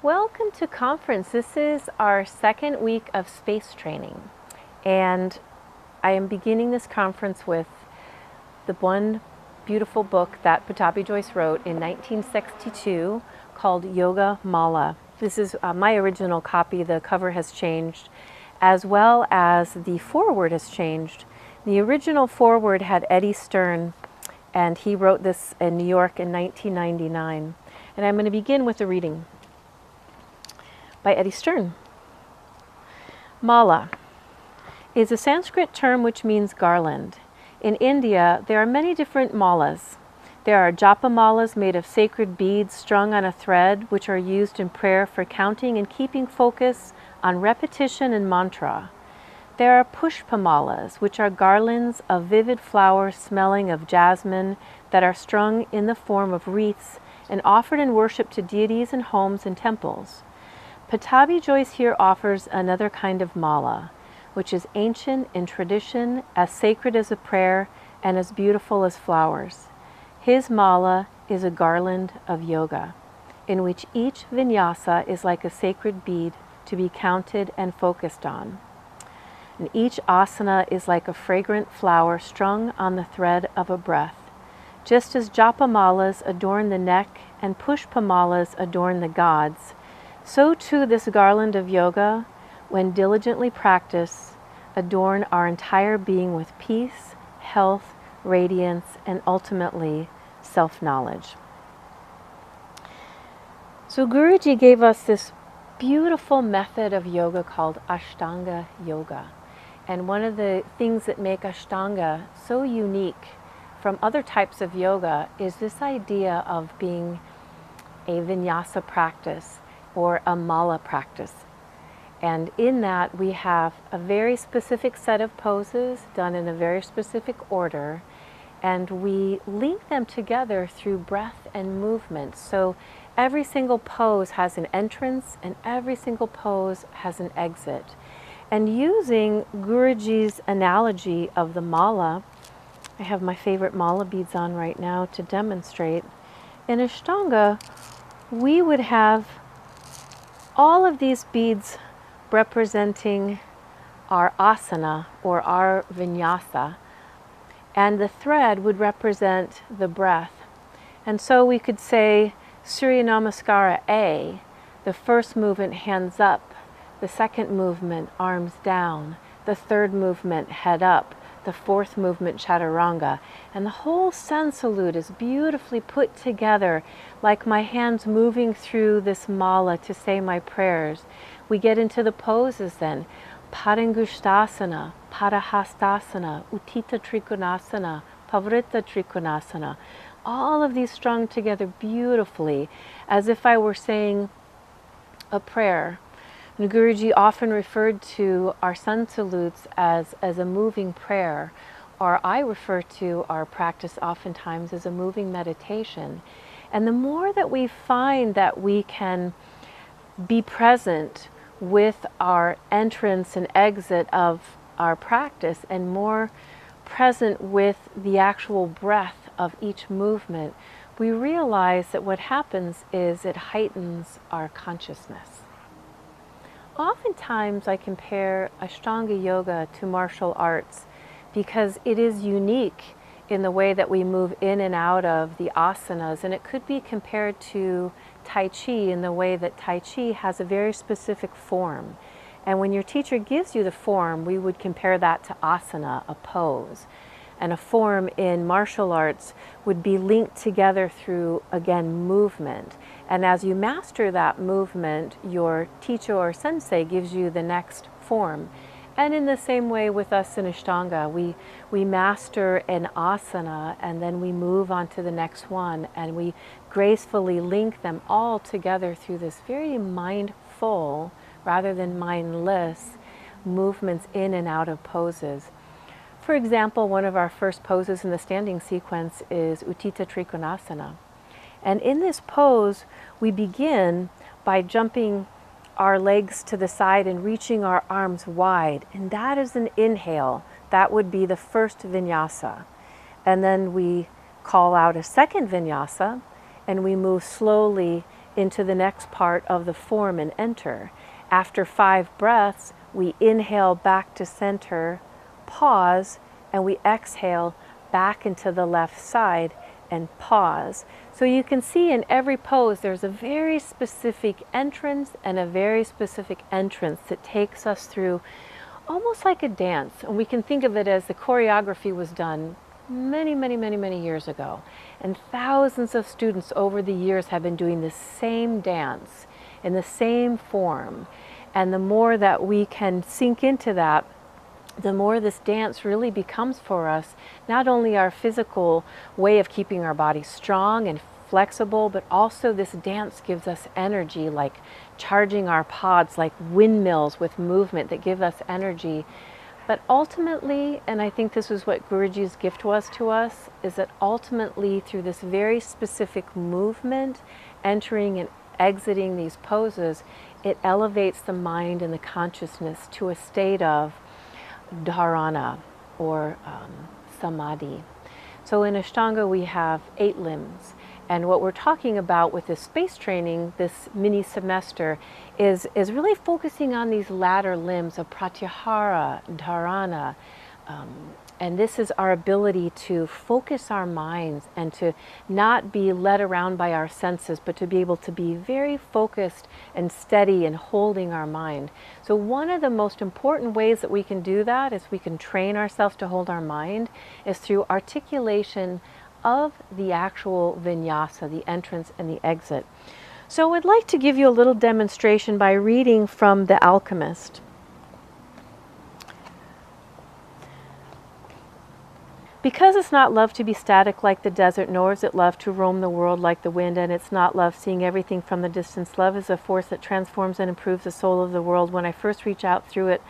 Welcome to conference. This is our second week of space training, and I am beginning this conference with the one beautiful book that Pattabhi Jois wrote in 1962 called Yoga Mala. This is my original copy. The cover has changed, as well as the foreword has changed. The original foreword had Eddie Stern, and he wrote this in New York in 1999. And I'm going to begin with a reading by Eddie Stern. Mala is a Sanskrit term which means garland. In India, there are many different malas. There are japa malas made of sacred beads strung on a thread, which are used in prayer for counting and keeping focus on repetition and mantra. There are pushpa malas, which are garlands of vivid flowers smelling of jasmine that are strung in the form of wreaths and offered in worship to deities in homes and temples. Pattabhi Jois here offers another kind of mala, which is ancient in tradition, as sacred as a prayer, and as beautiful as flowers. His mala is a garland of yoga, in which each vinyasa is like a sacred bead to be counted and focused on. And each asana is like a fragrant flower strung on the thread of a breath. Just as japa malas adorn the neck and pushpa malas adorn the gods, so too this garland of yoga, when diligently practiced, adorn our entire being with peace, health, radiance, and ultimately self-knowledge. So Guruji gave us this beautiful method of yoga called Ashtanga yoga. And one of the things that make Ashtanga so unique from other types of yoga is this idea of being a vinyasa practice or a mala practice. And in that we have a very specific set of poses done in a very specific order, and we link them together through breath and movement. So every single pose has an entrance and every single pose has an exit. And using Guruji's analogy of the mala, I have my favorite mala beads on right now to demonstrate. In Ashtanga, we would have all of these beads representing our asana or our vinyasa, and the thread would represent the breath. And so we could say Surya Namaskara A, the first movement hands up, the second movement arms down, the third movement head up, the fourth movement chaturanga, and the whole sun salute is beautifully put together like my hands moving through this mala to say my prayers. We get into the poses then. Padangushtasana, Padahastasana, Uttita Trikonasana, Pavrita Trikonasana. All of these strung together beautifully as if I were saying a prayer. And Guruji often referred to our sun salutes as a moving prayer, or I refer to our practice oftentimes as a moving meditation. And the more that we find that we can be present with our entrance and exit of our practice, and more present with the actual breath of each movement, we realize that what happens is it heightens our consciousness. Oftentimes I compare Ashtanga yoga to martial arts because it is unique in the way that we move in and out of the asanas, and it could be compared to Tai Chi in the way that Tai Chi has a very specific form. And when your teacher gives you the form, we would compare that to asana, a pose. And a form in martial arts would be linked together through, again, movement. And as you master that movement, your teacher or sensei gives you the next form. And in the same way with us in Ashtanga, we master an asana and then we move on to the next one, and we gracefully link them all together through this very mindful, rather than mindless, movements in and out of poses. For example, one of our first poses in the standing sequence is Uttita Trikonasana. And in this pose, we begin by jumping our legs to the side and reaching our arms wide. And that is an inhale. That would be the first vinyasa. And then we call out a second vinyasa, and we move slowly into the next part of the form and enter. After 5 breaths, we inhale back to center, pause, and we exhale back into the left side and pause. So you can see in every pose there's a very specific entrance and a very specific entrance that takes us through almost like a dance. And we can think of it as the choreography was done many years ago. And thousands of students over the years have been doing the same dance in the same form. And the more that we can sink into that, the more this dance really becomes for us not only our physical way of keeping our body strong and flexible, but also this dance gives us energy, like charging our pods, like windmills with movement that give us energy. But ultimately, and I think this is what Guruji's gift was to us, is that ultimately through this very specific movement, entering and exiting these poses, it elevates the mind and the consciousness to a state of dharana or samadhi. So in Ashtanga we have 8 limbs, and what we're talking about with this space training, this mini semester, is really focusing on these latter limbs of pratyahara, dharana, and this is our ability to focus our minds and to not be led around by our senses, but to be able to be very focused and steady and holding our mind. So one of the most important ways that we can do that, is we can train ourselves to hold our mind, is through articulation of the actual vinyasa, the entrance and the exit. So I'd like to give you a little demonstration by reading from The Alchemist. Because it's not love to be static like the desert, nor is it love to roam the world like the wind, and it's not love seeing everything from the distance. Love is a force that transforms and improves the soul of the world. When I first reach out through it,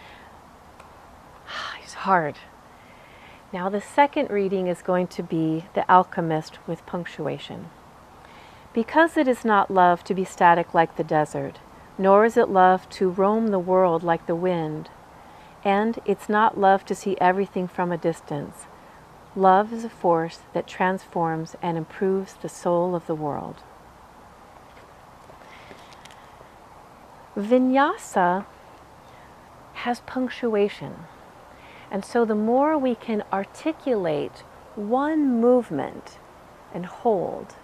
it's hard. Now the second reading is going to be The Alchemist with punctuation. Because it is not love to be static like the desert, nor is it love to roam the world like the wind, and it's not love to see everything from a distance. Love is a force that transforms and improves the soul of the world. Vinyasa has punctuation. And so the more we can articulate one movement and hold,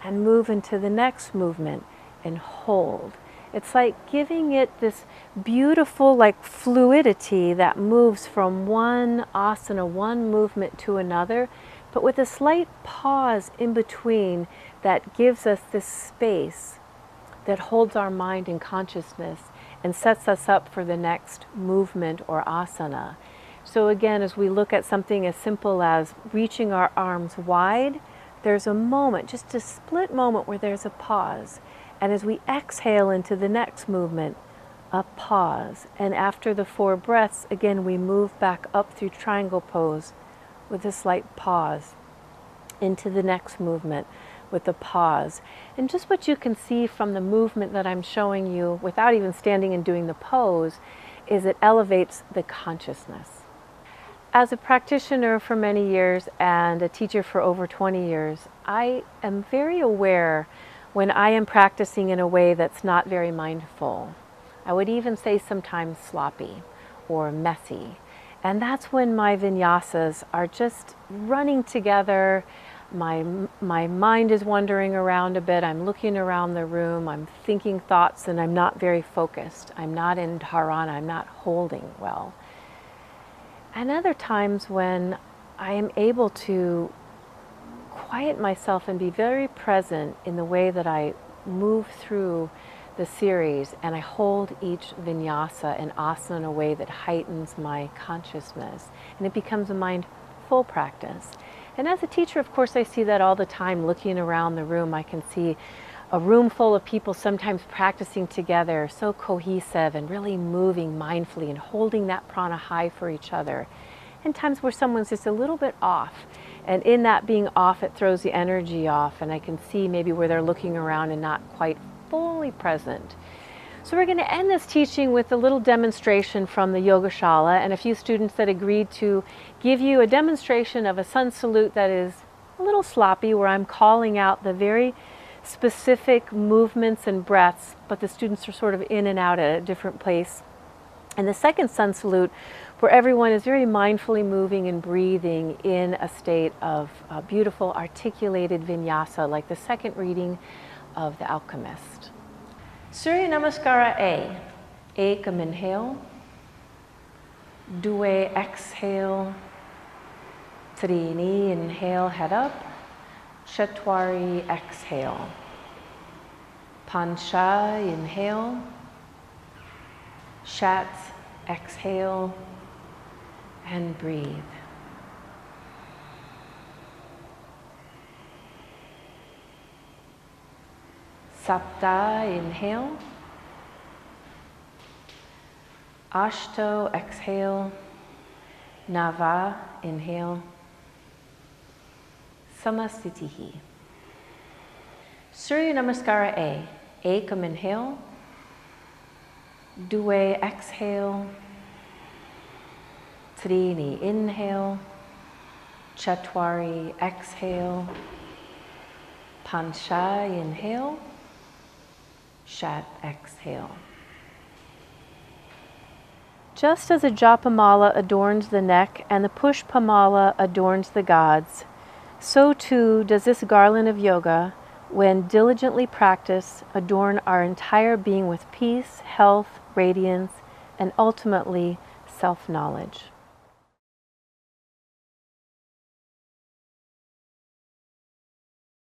and move into the next movement and hold, it's like giving it this beautiful like fluidity that moves from one asana, one movement to another, but with a slight pause in between that gives us this space that holds our mind and consciousness and sets us up for the next movement or asana. So again, as we look at something as simple as reaching our arms wide, there's a moment, just a split moment where there's a pause. And as we exhale into the next movement, a pause. And after the 4 breaths, again, we move back up through triangle pose with a slight pause into the next movement with a pause. And just what you can see from the movement that I'm showing you without even standing and doing the pose is it elevates the consciousness. As a practitioner for many years and a teacher for over 20 years, I am very aware when I am practicing in a way that's not very mindful. I would even say sometimes sloppy or messy. And that's when my vinyasas are just running together. My mind is wandering around a bit. I'm looking around the room. I'm thinking thoughts and I'm not very focused. I'm not in dharana. I'm not holding well. And other times when I am able to quiet myself and be very present in the way that I move through the series, and I hold each vinyasa and asana in a way that heightens my consciousness, and it becomes a mindful practice. And as a teacher, of course, I see that all the time. Looking around the room, I can see a room full of people sometimes practicing together, so cohesive and really moving mindfully and holding that prana high for each other. And times where someone's just a little bit off, and in that being off, it throws the energy off, and I can see maybe where they're looking around and not quite fully present. So we're going to end this teaching with a little demonstration from the Yogashala and a few students that agreed to give you a demonstration of a sun salute that is a little sloppy, where I'm calling out the very specific movements and breaths, but the students are sort of in and out at a different place. And the second sun salute, where everyone is very mindfully moving and breathing in a state of beautiful articulated vinyasa, like the second reading of The Alchemist. Surya Namaskara A. Ekam inhale. Due exhale. Trini inhale, head up. Chatwari exhale. Pancha inhale. Shat exhale. And breathe. Sapta inhale. Ashto exhale. Nava inhale. Samasthitihi. Surya Namaskara A. Ekam inhale. Due exhale. Trini inhale. Chatwari exhale. Pancha inhale. Shat exhale. Just as a japamala adorns the neck and the pushpamala adorns the gods, so too does this garland of yoga, when diligently practiced, adorn our entire being with peace, health, radiance, and ultimately self-knowledge.